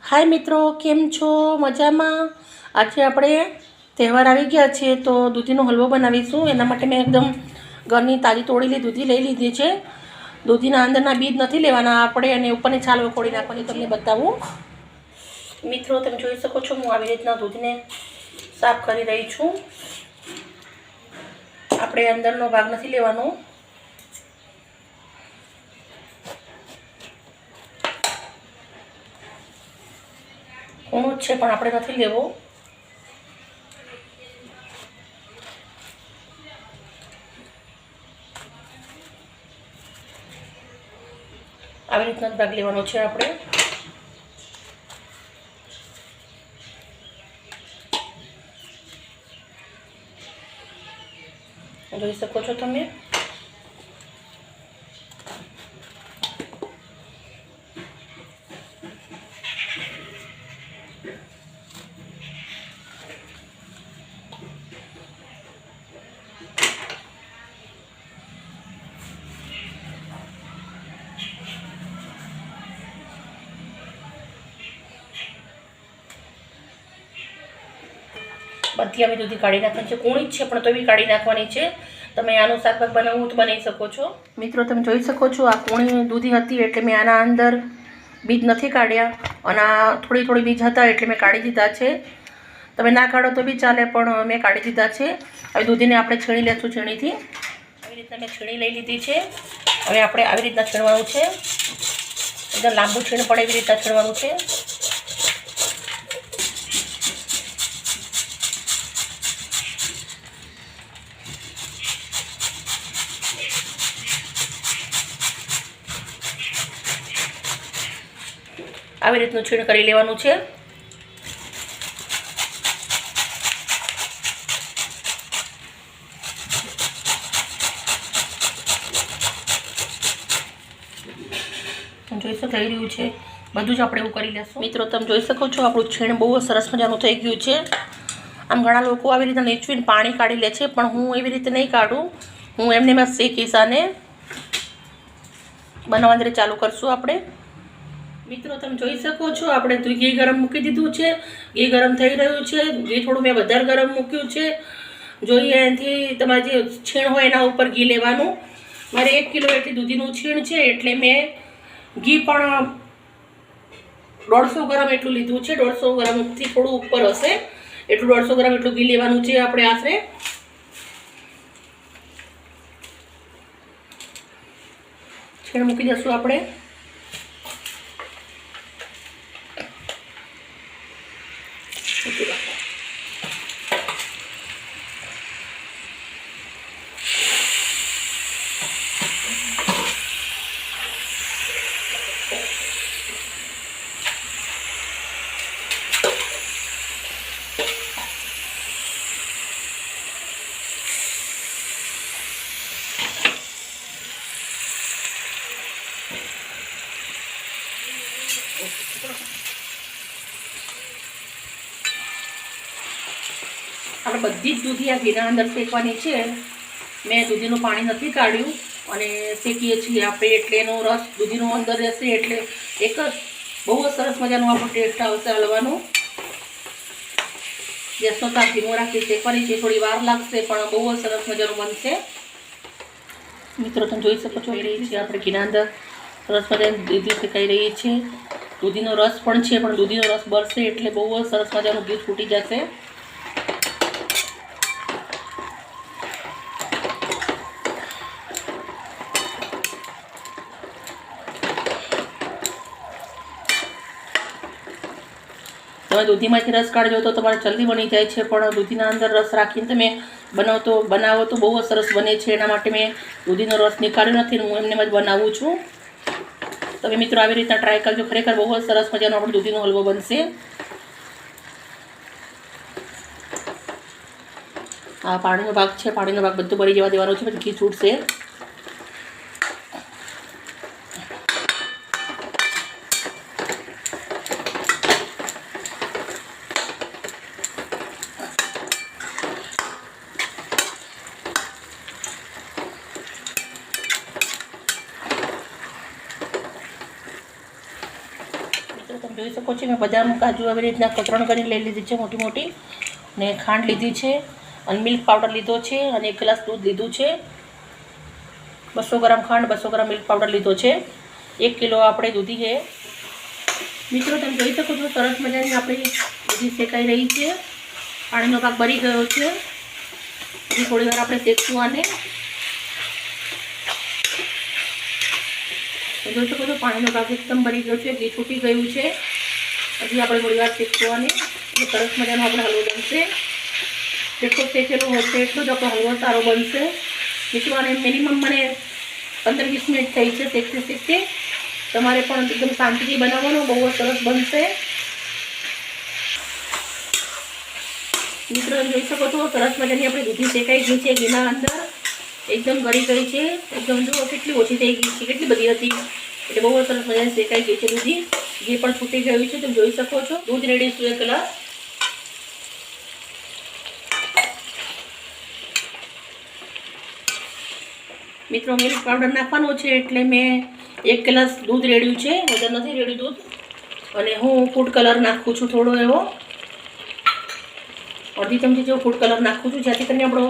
હાય મિત્રો, કેમ છો? મજામાં? આજે આપણે તહેવાર આવી ગયા છે તો દૂધીનો હલવો બનાવીશું. એના માટે મેં એકદમ ઘરની તાજી તોડેલી દૂધી લઈ લીધી છે. દૂધીના અંદરના બીજ નથી લેવાના આપણે, અને ઉપરની છાલ ખોડી નાખવાની. તમને બતાવું મિત્રો, તમે જોઈ શકો છો હું આવી રીતના દૂધને સાફ કરી રહી છું. આપણે અંદરનો ભાગ નથી લેવાનો. ઊણો જ છે પણ આપણે નથી લેવો. આવી રીતના જ ભાગ લેવાનો છે આપણે. જોઈ શકો છો તમે. બધી આવી દૂધી કાઢી નાખવાની છે. કૂણી જ છે પણ તો બી કાઢી નાખવાની છે. તમે આનું શાકભાગ બનાવવું તો બનાવી શકો છો. મિત્રો, તમે જોઈ શકો છો આ કૂણી દૂધી હતી એટલે મેં આના અંદર બીજ નથી કાઢ્યા, અને આ થોડી થોડી બીજ હતા એટલે મેં કાઢી દીધા છે. તમે ના કાઢો તો બી ચાલે, પણ મેં કાઢી દીધા છે. હવે દૂધીને આપણે છીણી લેશું છીણીથી. આવી રીતના મેં છીણી લઈ લીધી છે. હવે આપણે આવી રીતના છીણવાનું છે. એકદમ લાંબુ છીણ પડે એવી રીતના છીણવાનું છે. આવી રીતનું છીણ કરી લેવાનું છે. જોઈ શકો થઈ રહ્યું છે. બધું જ આપણે એવું કરી લેશું. મિત્રો, તમે જોઈ શકો છો આપણું છીણ બહુ સરસ મજાનું થઈ ગયું છે. આમ ઘણા લોકો આવી રીતે નીચવીને પાણી કાઢી લે છે, પણ હું એવી રીતે નહીં કાઢું. હું એમને મેં શેકીશ. આને બનાવવાની ચાલુ કરશું આપણે. મિત્રો, તમે જોઈ શકો છો આપણે ઘી ગરમ મૂકી દીધું છે. ઘી ગરમ થઈ રહ્યું છે. ઘી થોડું મેં વધારે ગરમ મૂક્યું છે. જોઈએ એનાથી તમારે જે છીણ હોય એના ઉપર ઘી લેવાનું. મારે 1 કિલો એટલી દૂધીનું છીણ છે એટલે મેં ઘી પણ 150 ગ્રામ એટલું લીધું છે. 150 ગ્રામથી થોડું ઉપર હશે એટલું 150 ગ્રામ એટલું ઘી લેવાનું છે આપણે. આશરે છીણ મૂકી દઈશું આપણે. આપણે બધી જ દૂધી આ ઘીના અંદર શેકવાની છે. મેં દૂધીનું પાણી નથી કાઢ્યું અને શેકીએ છીએ આપણે, એટલે એનો રસ દૂધીનો અંદર રહેશે એટલે એક જ બહુ જ સરસ મજાનું આપણું ટેસ્ટ આવશે હલવાનું. ગેસનો તાપ ધીમો રાખી શેકવાની છે. થોડી વાર લાગશે પણ બહુ જ સરસ મજાનું બનશે. મિત્રો, તમે જોઈ શકો છો એ રહી છે આપણે ઘીના અંદર સરસ મજાની દૂધી શેકાઈ રહી છે. દૂધીનો રસ પણ છે, પણ દૂધીનો રસ બળશે એટલે બહુ જ સરસ મજાનું ઘી છૂટી જશે. તમે દૂધીમાંથી રસ કાઢજો તો તમારે જલ્દી બની જાય છે, પણ દૂધીના અંદર રસ રાખીને તમે બનાવો તો બહુ જ સરસ બને છે. એના માટે મેં દૂધીનો રસ નીકાળ્યો નથી, હું એમને જ બનાવું છું. તમે મિત્રો આવી રીતના ટ્રાય કરજો. ખરેખર બહુ જ સરસ મજાનો આપણો દૂધીનો હલવો બનશે. આ પાણીનો ભાગ છે. પાણીનો ભાગ બધું ભરી જવા દેવાનો છે, પછી ઘી છૂટશે. જોઈ શકો છો મેં બદામ કાજુ આવી રીતના કતરણ કરીને લઈ લીધી છે મોટી મોટી, ને ખાંડ લીધી છે, અને મિલ્ક પાવડર લીધો છે, અને 1 ગ્લાસ દૂધ લીધું છે, 200 ગ્રામ ખાંડ, 200 ગ્રામ મિલ્ક પાવડર લીધો છે, 1 કિલો આપણે દૂધી છે. મિત્રો તમે જોઈ શકો છો સરસ મજાની આપણી દૂધી શેકાઈ રહી છે, પાણીનો ભાગ બળી ગયો છે. હજી થોડી વાર આપણે શેકશું આને. જોઈ શકો છો પાણીનો ભાગ એકદમ બળી ગયો છે, ઘી છૂટી ગયું છે. હજી આપણે થોડી વાર શેકશું આને. સરસ મજાનો આપણે હલવો બનશે. જેટલો શેકેલો હશે એટલો જ આપણો હલવો સારો બનશે. મિત્રો આને મિનિમમ મને 15-20 મિનિટ થઈ છે શેકતે શેકતે. તમારે પણ એકદમ શાંતિથી બનાવવાનો, બહુ જ સરસ બનશે. મિત્રો જોઈ શકો છો સરસ મજાની આપણી દૂધી શેકાઈ ગઈ છે ઘીના અંદર, એકદમ ગળી ગઈ છે. એકદમ જુઓ કેટલી ઓછી થઈ ગઈ છે, કેટલી બધી હતી, એટલે બહુ સરસ મજાની શેકાઈ ગઈ છે દૂધી. ઘી પણ છૂટી ગયું છે, તમે જોઈ શકો છો. દૂધ રેડી છે 1 ગ્લાસ. મિત્રો મિલ્ક પાવડર નાખવાનો છે એટલે મેં 1 ગ્લાસ દૂધ રેડ્યું છે, વધારે નથી રેડ્યું દૂધ. અને હું ફૂડ કલર નાખું છું થોડો એવો, અડધી ચમચી જેવો ફૂડ કલર નાખું છું, જેથી કરીને આપણો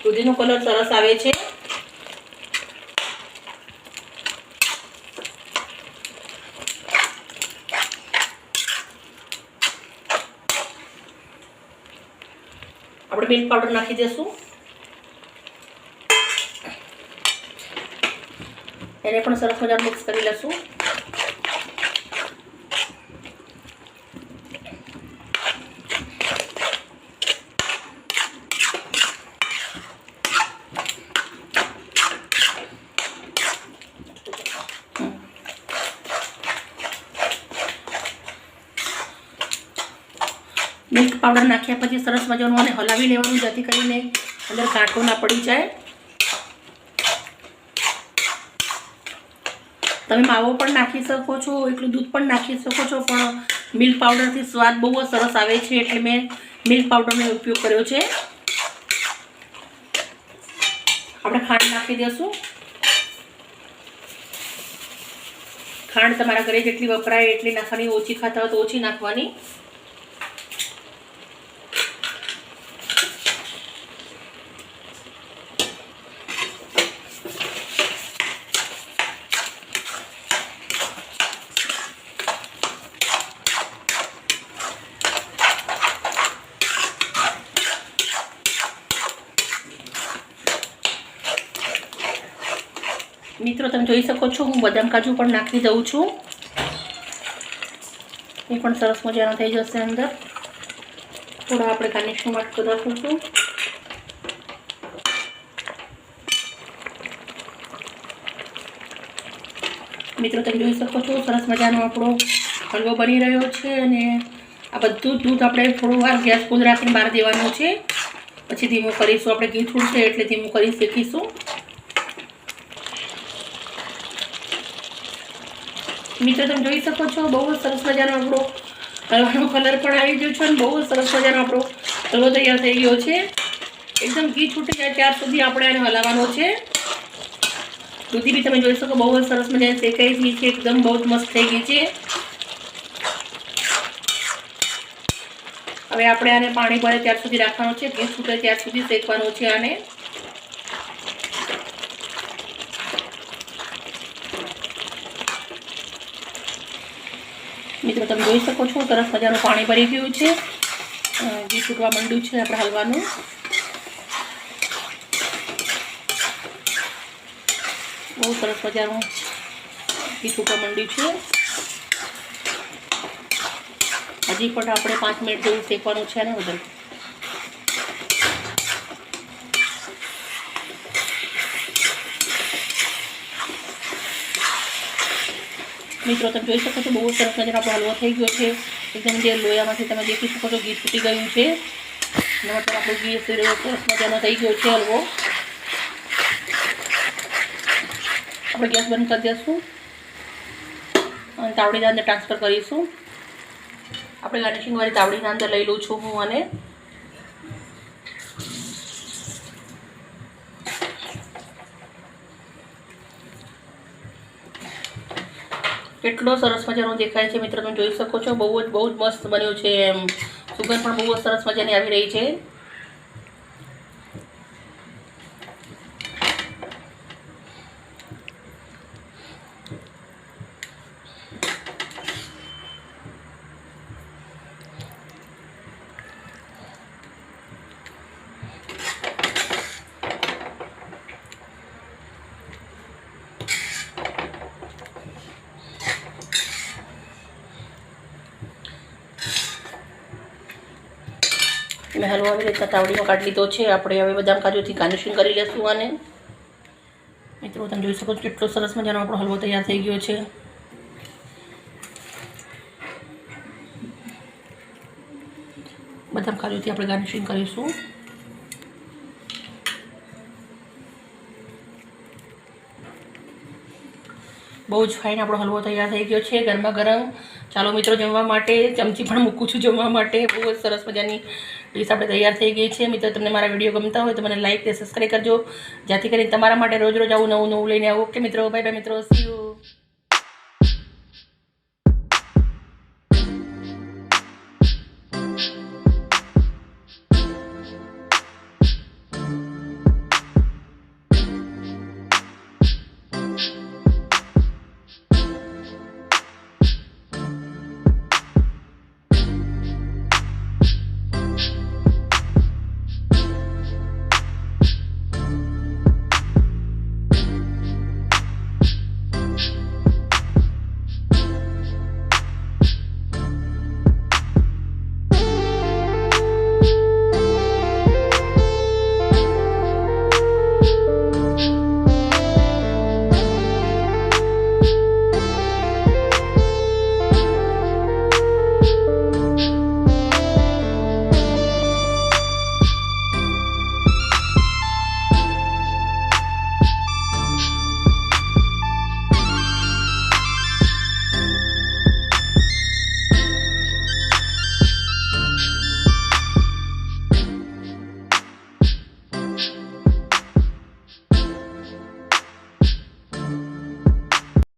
દૂધીનો કલર સરસ આવે છે. આપણે મિલ્ક પાવડર નાખી દઈશું. એને પણ સરસ મજાનું મિક્સ કરી લઈશું. મિલ્ક પાવડર નાખ્યા પછી સરસ મજાનું અને હલાવી લેવાનું, જેથી કરીને અંદર કાંટો ના પડી જાય. તમે માવો પણ નાખી શકો છો, એટલું દૂધ પણ નાખી શકો છો, પણ મિલ્ક પાવડરથી સ્વાદ બહુ જ સરસ આવે છે, એટલે મેં મિલ્ક પાવડરનો ઉપયોગ કર્યો છે. આપણે ખાંડ નાખી દઈશું. ખાંડ તમારા ઘરે જેટલી વપરાય એટલી નાખવાની, ઓછી ખાતા હોય તો ઓછી નાખવાની. મિત્રો તમે જોઈ શકો છો હું બદામ કાજુ પણ નાખી દઉં છું, એ પણ સરસ મજાના થઈ જશે અંદર. થોડા આપણે ગાર્નિશિંગ માટે રાખીશું. મિત્રો તમે જોઈ શકો છો સરસ મજાનો આપણો હલવો બની રહ્યો છે, અને આ બધું જ દૂધ આપણે થોડું વાર ગેસ ફૂલ રાખીને બહાર દેવાનું છે, પછી ધીમું કરીશું. આપણે ઘી છૂટશે એટલે ધીમું કરી શેકીશું. મિત્રો તમે જોઈ શકો છો બહુ જ સરસ મજાનો આપણો હલવાનો કલર પણ આવી ગયો છે, અને બહુ જ સરસ મજાનો આપણો હલવો તૈયાર થઈ ગયો છે. એકદમ ઘી છૂટી જાય ત્યાર સુધી આપણે આને હલાવવાનો છે. દૂધી બી તમે જોઈ શકો બહુ જ સરસ મજાની શેકાઈ ગઈ છે, એકદમ બહુ જ મસ્ત થઈ ગઈ છે. હવે આપણે આને પાણી ભરે ત્યાર સુધી રાખવાનું છે, ઘી છૂટે ત્યાર સુધી શેકવાનું છે આને. મિત્રો તમે જોઈ શકો છો સરસ મજાનું પાણી ભરી ગયું છે, ઘી છૂટવા માંડ્યું છે આપણે હલવાનું. બહુ સરસ મજાનું ઘી છૂટવા માંડ્યું છે. હજી પણ આપણે 5 મિનિટ જેવું શેકવાનું છે ને બધું. મિત્રો તમે જોઈ શકો છો બહુ સરસ મજાનો આપણો હલવો થઈ ગયો છે. એકદમ જે લોયામાંથી તમે દેખી શકો છો ઘી છૂટી ગયું છે, મતલબ આપણો ઘી સરસ મજાનો થઈ ગયો છે હલવો. આપણે ગેસ બંધ કરી દઈશું અને તાવડીના અંદર ટ્રાન્સફર કરીશું. આપણે ગાર્નિશિંગવાળી તાવડીના અંદર લઈ લઉં છું હું, અને કેટલો સરસ મજાનો દેખાય છે મિત્રો, તમે જોઈ શકો છો. બહુ જ મસ્ત બન્યું છે. એમ સુગંધ પણ બહુ જ સરસ મજાની આવી રહી છે. મેં હલવો આવી રીતના તાવડીમાં કાઢી લીધો છે. આપણે હવે બદામ કાજુથી ગાર્નિશિંગ કરી લેશું. આને મિત્રો તમે જોઈ શકો છો કેટલો સરસ મજાનો આપણો હલવો તૈયાર થઈ ગયો છે. બદામ કાજુથી આપણે ગાર્નિશિંગ કરીશું. બહુ જ ફાઇન આપણો હલવો તૈયાર થઈ ગયો છે, ગરમા ગરમ. ચાલો મિત્રો જમવા માટે ચમચી પણ મૂકું છું જમવા માટે. બહુ જ સરસ મજાની ડીશ આપણે તૈયાર થઈ ગઈ છે. મિત્રો તમને મારા વિડીયો ગમતા હોય તો મને લાઈક અને સબસ્ક્રાઈબ કરજો, જેથી કરીને તમારા માટે રોજ આવું નવું લઈને આવું. ઓકે મિત્રો, બાય બાય મિત્રો, સી યુ.